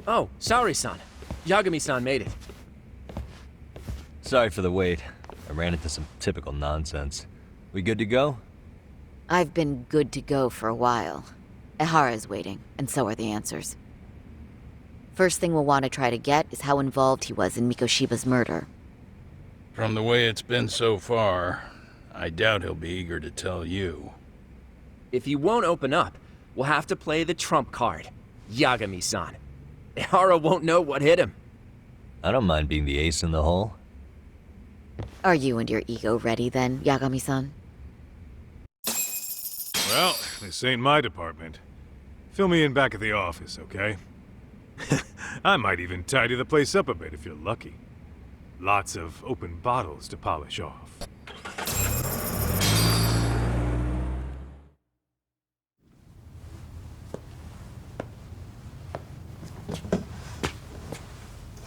Oh, sorry-san. Yagami-san made it. Sorry for the wait. I ran into some typical nonsense. We good to go? I've been good to go for a while. Ehara's waiting, and so are the answers. First thing we'll want to try to get is how involved he was in Mikoshiba's murder. From the way it's been so far, I doubt he'll be eager to tell you. If he won't open up, we'll have to play the trump card. Yagami-san. Ehara won't know what hit him. I don't mind being the ace in the hole. Are you and your ego ready then, Yagami-san? Well, this ain't my department. Fill me in back at the office, okay? I might even tidy the place up a bit if you're lucky. Lots of open bottles to polish off.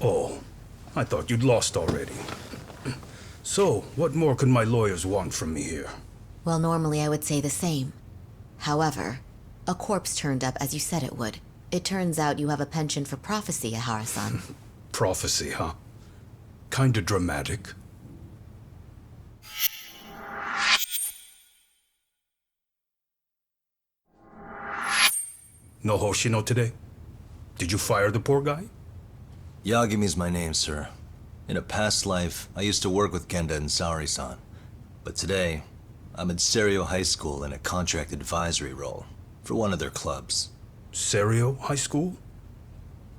Oh, I thought you'd lost already. So, what more could my lawyers want from me here? Well, normally I would say the same. However, a corpse turned up as you said it would. It turns out you have a penchant for prophecy, Ehara-san. Prophecy, huh? Kinda dramatic. No Hoshino today? Did you fire the poor guy? Yagami's my name, sir. In a past life, I used to work with Kenda and Saori-san. But today, I'm at Serio High School in a contract advisory role for one of their clubs. Serio High School?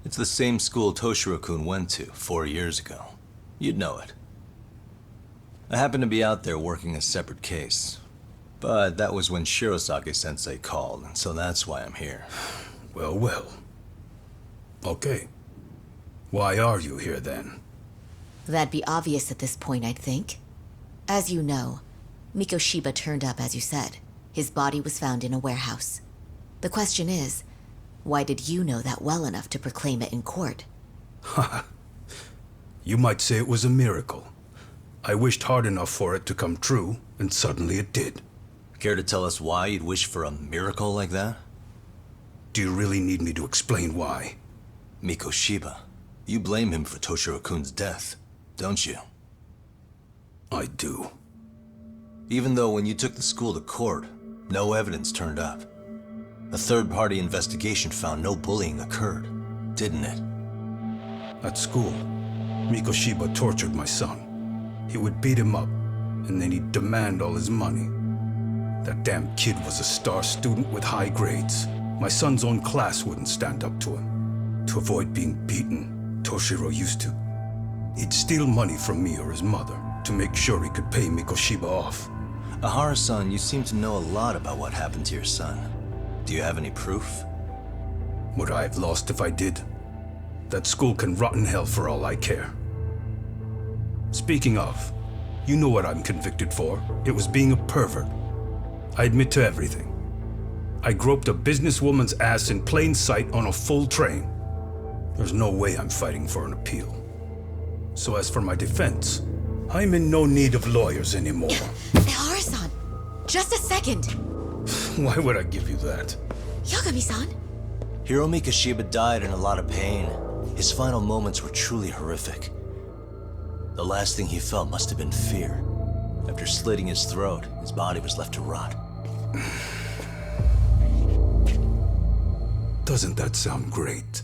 It's the same school Toshiro-kun went to 4 years ago. You'd know it. I happened to be out there working a separate case. But that was when Shirosake-sensei called, and so that's why I'm here. Well, well. Okay. Why are you here then? That'd be obvious at this point, I'd think. As you know, Mikoshiba turned up as you said. His body was found in a warehouse. The question is, why did you know that well enough to proclaim it in court? Haha. You might say it was a miracle. I wished hard enough for it to come true, and suddenly it did. Care to tell us why you'd wish for a miracle like that? Do you really need me to explain why? Mikoshiba. You blame him for Toshiro-kun's death, don't you? I do. Even though when you took the school to court, no evidence turned up. A third-party investigation found no bullying occurred, didn't it? At school, Mikoshiba tortured my son. He would beat him up, and then he'd demand all his money. That damn kid was a star student with high grades. My son's own class wouldn't stand up to him. To avoid being beaten, Toshiro used to. He'd steal money from me or his mother to make sure he could pay Mikoshiba off. Ehara-san, you seem to know a lot about what happened to your son. Do you have any proof? Would I have lost if I did? That school can rot in hell for all I care. Speaking of, you know what I'm convicted for. It was being a pervert. I admit to everything. I groped a businesswoman's ass in plain sight on a full train. There's no way I'm fighting for an appeal. So as for my defense, I'm in no need of lawyers anymore. Ehara-san! Just a second! Why would I give you that? Yagami-san! Hiro Mikoshiba died in a lot of pain. His final moments were truly horrific. The last thing he felt must have been fear. After slitting his throat, his body was left to rot. Doesn't that sound great?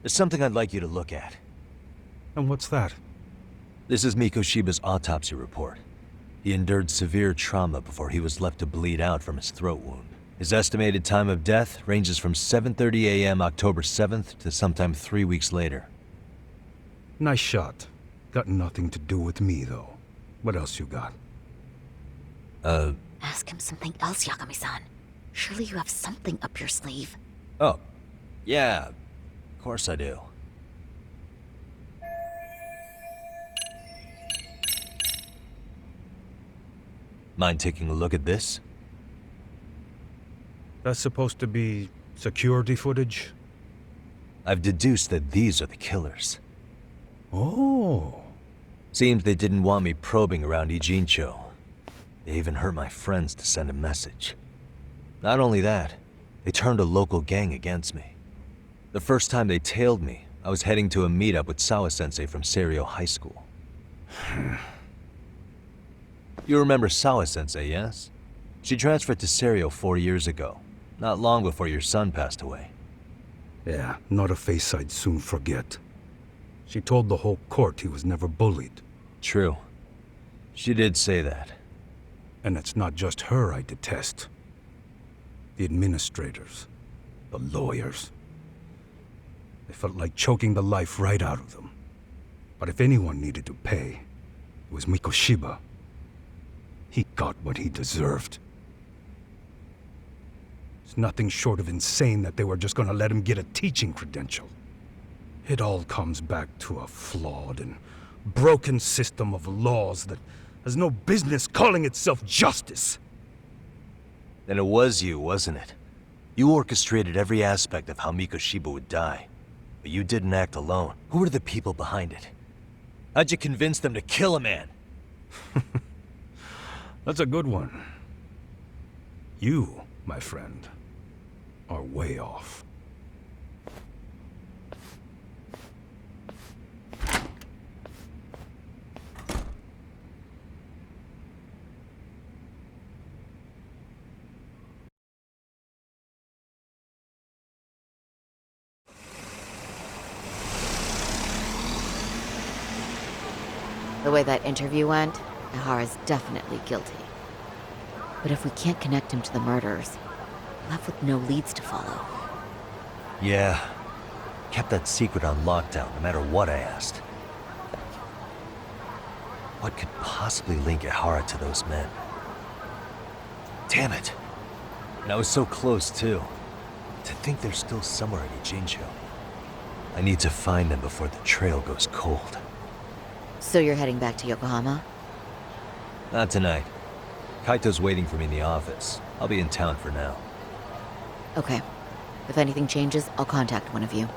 There's something I'd like you to look at. And what's that? This is Mikoshiba's autopsy report. He endured severe trauma before he was left to bleed out from his throat wound. His estimated time of death ranges from 7:30 a.m. October 7th to sometime 3 weeks later. Nice shot. Got nothing to do with me, though. What else you got? Ask him something else, Yagami-san. Surely you have something up your sleeve. Oh, yeah, of course I do. Mind taking a look at this? That's supposed to be security footage? I've deduced that these are the killers. Oh. Seems they didn't want me probing around Ijincho. They even hurt my friends to send a message. Not only that, they turned a local gang against me. The first time they tailed me, I was heading to a meetup with Sawa-sensei from Seiryo High School. You remember Sawa-sensei, yes? She transferred to Seiryo 4 years ago, not long before your son passed away. Yeah, not a face I'd soon forget. She told the whole court he was never bullied. True. She did say that. And it's not just her I detest. The administrators, the lawyers. They felt like choking the life right out of them. But if anyone needed to pay, it was Mikoshiba. He got what he deserved. It's nothing short of insane that they were just gonna let him get a teaching credential. It all comes back to a flawed and broken system of laws that has no business calling itself justice. Then it was you, wasn't it? You orchestrated every aspect of how Mikoshiba would die. But you didn't act alone. Who were the people behind it? How'd you convince them to kill a man? That's a good one. You, my friend, are way off. The way that interview went, Ihara's definitely guilty. But if we can't connect him to the murderers, we're left with no leads to follow. Yeah. Kept that secret on lockdown, no matter what I asked. What could possibly link Ihara to those men? Damn it. And I was so close, too. To think they're still somewhere in Ijincho. I need to find them before the trail goes cold. So you're heading back to Yokohama? Not tonight. Kaito's waiting for me in the office. I'll be in town for now. Okay. If anything changes, I'll contact one of you.